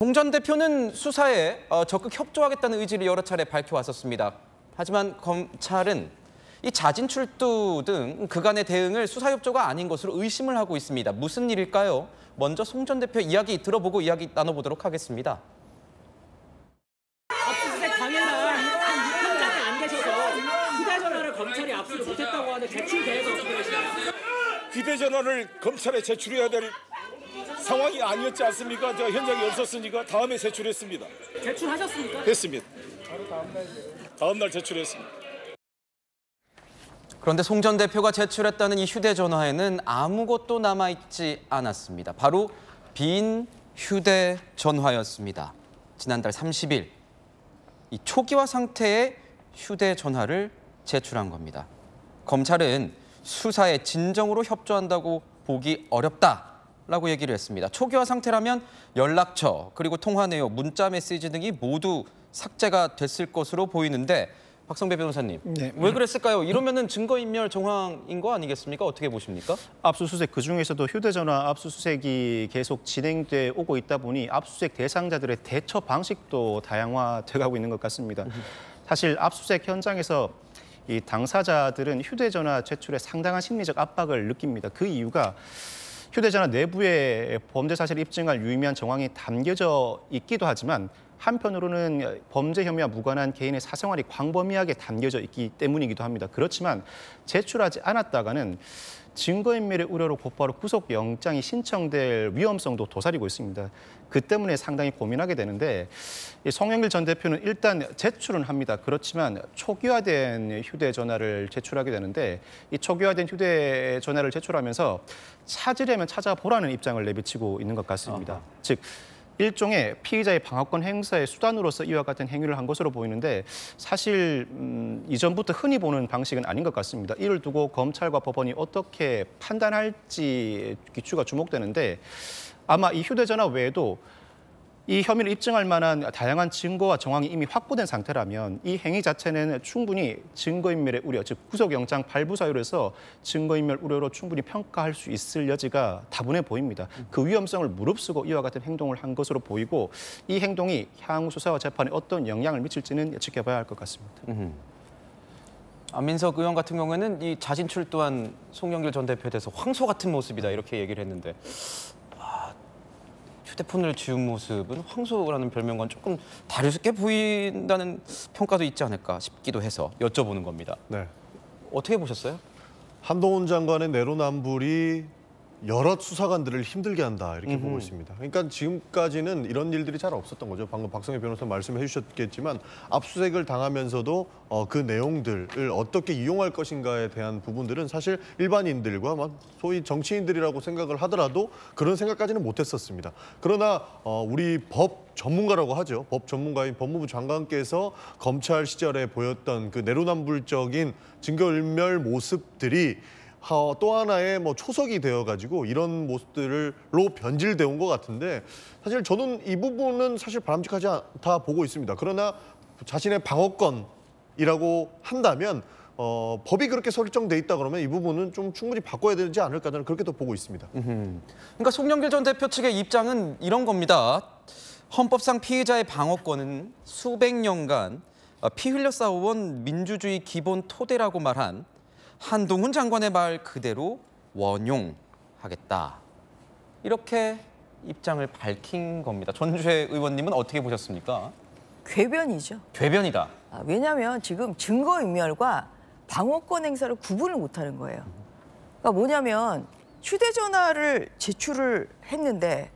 홍 전 대표는 수사에 적극 협조하겠다는 의지를 여러 차례 밝혀왔었습니다. 하지만 검찰은 이 자진 출두 등 그간의 대응을 수사 협조가 아닌 것으로 의심을 하고 있습니다. 무슨 일일까요? 먼저 송 전 대표 이야기 들어보고 이야기 나눠보도록 하겠습니다. 압수수색 당일날 현장에 안 계셔서 휴대전화를 검찰이 압수를 못했다고 하는 제출 계획은 어떻게 되시나요? 휴대전화를 검찰에 제출해야 될 상황이 아니었지 않습니까? 저 현장에 없었으니까 다음에 제출했습니다. 제출하셨습니까? 했습니다. 다음 날 제출했습니다. 그런데 송 전 대표가 제출했다는 이 휴대전화에는 아무것도 남아있지 않았습니다. 바로 빈 휴대전화였습니다. 지난달 30일 이 초기화 상태의 휴대전화를 제출한 겁니다. 검찰은 수사에 진정으로 협조한다고 보기 어렵다라고 얘기를 했습니다. 초기화 상태라면 연락처, 그리고 통화 내용, 문자 메시지 등이 모두 삭제가 됐을 것으로 보이는데 박성배 변호사님, 왜 그랬을까요? 이러면은 증거인멸 정황인 거 아니겠습니까? 어떻게 보십니까? 압수수색 그중에서도 휴대전화 압수수색이 계속 진행돼 오고 있다 보니 압수수색 대상자들의 대처 방식도 다양화돼 가고 있는 것 같습니다. 사실 압수수색 현장에서 이 당사자들은 휴대전화 제출에 상당한 심리적 압박을 느낍니다. 그 이유가 휴대전화 내부에 범죄 사실을 입증할 유의미한 정황이 담겨져 있기도 하지만 한편으로는 범죄 혐의와 무관한 개인의 사생활이 광범위하게 담겨져 있기 때문이기도 합니다. 그렇지만 제출하지 않았다가는 증거인멸의 우려로 곧바로 구속영장이 신청될 위험성도 도사리고 있습니다. 그 때문에 상당히 고민하게 되는데 송영길 전 대표는 일단 제출은 합니다. 그렇지만 초기화된 휴대전화를 제출하게 되는데 이 초기화된 휴대전화를 제출하면서 찾으려면 찾아보라는 입장을 내비치고 있는 것 같습니다. 즉 일종의 피의자의 방어권 행사의 수단으로서 이와 같은 행위를 한 것으로 보이는데 사실 이전부터 흔히 보는 방식은 아닌 것 같습니다. 이를 두고 검찰과 법원이 어떻게 판단할지 귀추가 주목되는데 아마 이 휴대전화 외에도 이 혐의를 입증할 만한 다양한 증거와 정황이 이미 확보된 상태라면 이 행위 자체는 충분히 증거인멸의 우려, 즉 구속영장 발부 사유로 해서 증거인멸 우려로 충분히 평가할 수 있을 여지가 다분해 보입니다. 그 위험성을 무릅쓰고 이와 같은 행동을 한 것으로 보이고 이 행동이 향후 수사와 재판에 어떤 영향을 미칠지는 지켜봐야 할 것 같습니다. 안민석 의원 같은 경우에는 이 자진 출두한 송영길 전 대표에 대해서 황소 같은 모습이다 이렇게 얘기를 했는데 휴대폰을 지운 모습은 황소라는 별명과는 조금 다르게 보인다는 평가도 있지 않을까 싶기도 해서 여쭤보는 겁니다. 네. 어떻게 보셨어요? 한동훈 장관의 내로남불이 여러 수사관들을 힘들게 한다 이렇게 보고 있습니다. 그러니까 지금까지는 이런 일들이 잘 없었던 거죠. 방금 박성배 변호사 말씀해 주셨겠지만 압수수색을 당하면서도 그 내용들을 어떻게 이용할 것인가에 대한 부분들은 사실 일반인들과 소위 정치인들이라고 생각을 하더라도 그런 생각까지는 못했었습니다. 그러나 우리 법 전문가라고 하죠. 법 전문가인 법무부 장관께서 검찰 시절에 보였던 그 내로남불적인 증거인멸 모습들이 또 하나의 초석이 되어가지고 이런 모습들로 변질되어 온 것 같은데 사실 저는 이 부분은 사실 바람직하지 않다 보고 있습니다. 그러나 자신의 방어권이라고 한다면 법이 그렇게 설정돼 있다 그러면 이 부분은 좀 충분히 바꿔야 되지 않을까 저는 그렇게 또 보고 있습니다. 그러니까 송영길 전 대표 측의 입장은 이런 겁니다. 헌법상 피의자의 방어권은 수백 년간 피 흘려 싸워온 민주주의 기본 토대라고 말한 한동훈 장관의 말 그대로 원용하겠다. 이렇게 입장을 밝힌 겁니다. 전주혜 의원님은 어떻게 보셨습니까? 궤변이죠. 궤변이다. 왜냐하면 지금 증거인멸과 방어권 행사를 구분을 못하는 거예요. 그러니까 뭐냐면 휴대전화를 제출을 했는데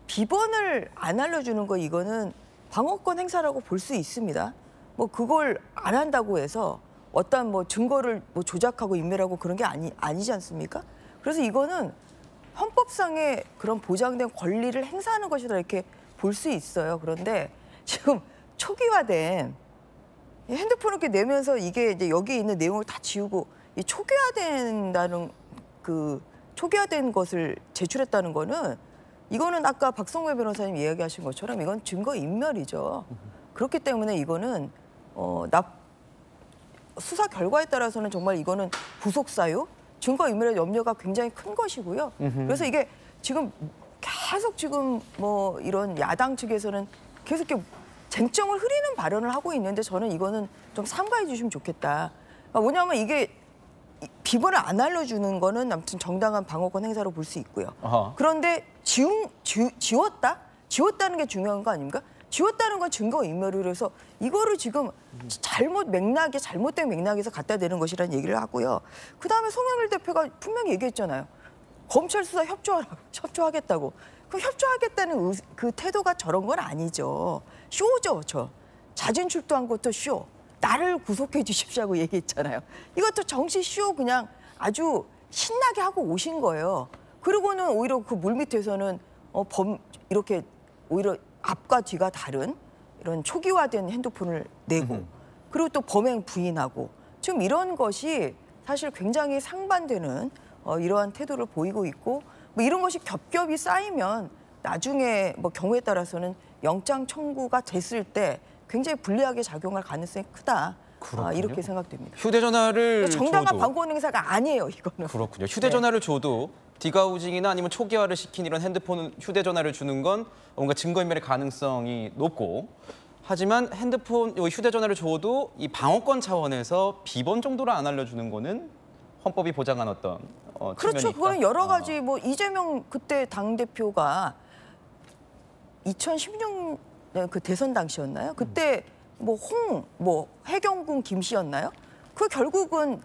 비번을 안 알려주는 거 이거는 방어권 행사라고 볼 수 있습니다. 뭐 그걸 안 한다고 해서 어떤 증거를 조작하고 인멸하고 그런 게 아니지 않습니까? 그래서 이거는 헌법상의 그런 보장된 권리를 행사하는 것이다 이렇게 볼 수 있어요. 그런데 지금 초기화된 핸드폰을 이렇게 내면서 이게 이제 여기에 있는 내용을 다 지우고 이 초기화된다는 초기화된 것을 제출했다는 거는 이거는 아까 박성배 변호사님 이야기하신 것처럼 이건 증거 인멸이죠. 그렇기 때문에 이거는 수사 결과에 따라서는 정말 이거는 구속 사유, 증거 인멸의 염려가 굉장히 큰 것이고요. 그래서 이게 지금 계속 지금 뭐 이런 야당 측에서는 계속 이렇게 쟁점을 흐리는 발언을 하고 있는데 저는 이거는 좀 삼가해 주시면 좋겠다. 그러니까 뭐냐면 이게 비번을 안 알려주는 거는 아무튼 정당한 방어권 행사로 볼 수 있고요. 어허. 그런데 지웠다? 지웠다는 게 중요한 거 아닙니까? 지웠다는 건 증거인멸을 해서 이거를 지금 잘못된 맥락에서 갖다 대는 것이라는 얘기를 하고요. 그다음에 송영길 대표가 분명히 얘기했잖아요. 검찰 수사 협조하겠다고. 그 협조하겠다는 그 태도가 저런 건 아니죠. 쇼죠, 저. 자진 출두한 것도 쇼. 나를 구속해 주십시오 얘기했잖아요. 이것도 정치 쇼 그냥 아주 신나게 하고 오신 거예요. 그리고는 오히려 그 물밑에서는 이렇게 오히려 앞과 뒤가 다른 이런 초기화된 핸드폰을 내고 그리고 또 범행 부인하고 지금 이런 것이 사실 굉장히 상반되는 이러한 태도를 보이고 있고 뭐 이런 것이 겹겹이 쌓이면 나중에 뭐 경우에 따라서는 영장 청구가 됐을 때 굉장히 불리하게 작용할 가능성이 크다. 이렇게 생각됩니다. 휴대전화를 정당한 줘도 방어권 행사가 아니에요, 이거는. 그렇군요. 휴대전화를 줘도 디가우징이나 아니면 초기화를 시킨 이런 휴대전화를 주는 건 뭔가 증거인멸의 가능성이 높고 하지만 휴대전화를 줘도 이 방어권 차원에서 비번 정도를 안 알려주는 거는 헌법이 보장한 어떤 그렇죠. 측면이 그거는 있다. 여러 가지 뭐 이재명 그때 당대표가 2016년 그 대선 당시였나요? 그때 해경군 김 씨였나요? 그 결국은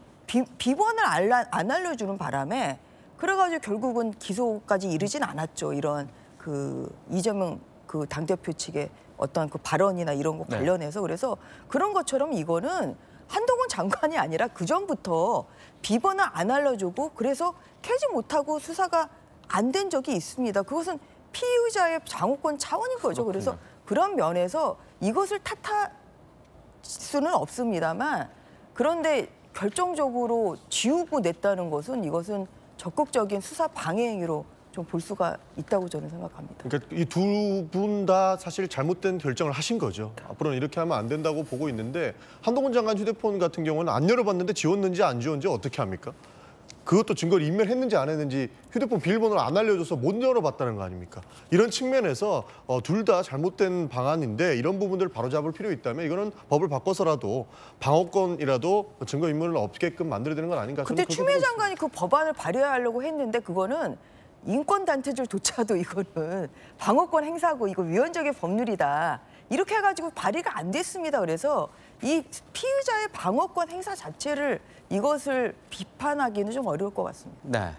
비번을 안 알려주는 바람에 그래가지고 결국은 기소까지 이르진 않았죠. 이런 그 이재명 그 당대표 측의 어떤 그 발언이나 이런 거 관련해서 그래서 그런 것처럼 이거는 한동훈 장관이 아니라 그 전부터 비번을 안 알려주고 그래서 캐지 못하고 수사가 안 된 적이 있습니다. 그것은 피의자의 방어권 차원인 거죠. 그래서 그런 면에서 이것을 탓할 수는 없습니다만 그런데 결정적으로 지우고 냈다는 것은 이것은 적극적인 수사 방해 행위로 좀 볼 수가 있다고 저는 생각합니다. 그러니까 이 두 분 다 사실 잘못된 결정을 하신 거죠. 앞으로는 이렇게 하면 안 된다고 보고 있는데 한동훈 장관 휴대폰 같은 경우는 안 열어봤는데 지웠는지 안 지웠는지 어떻게 합니까? 그것도 증거를 인멸했는지 안 했는지 휴대폰 비밀번호를 안 알려줘서 못 열어봤다는 거 아닙니까? 이런 측면에서 둘 다 잘못된 방안인데 이런 부분들을 바로잡을 필요 있다면 이거는 법을 바꿔서라도 방어권이라도 증거인멸을 없게끔 만들어야 되는 건 아닌가 근데 저는 추미애 장관이 그 법안을 발의하려고 했는데 그거는 인권단체들조차도 이거는 방어권 행사고 이거 위헌적인 법률이다. 이렇게 해가지고 발의가 안 됐습니다. 그래서 이 피의자의 방어권 행사 자체를 이것을 비판하기는 좀 어려울 것 같습니다. 네.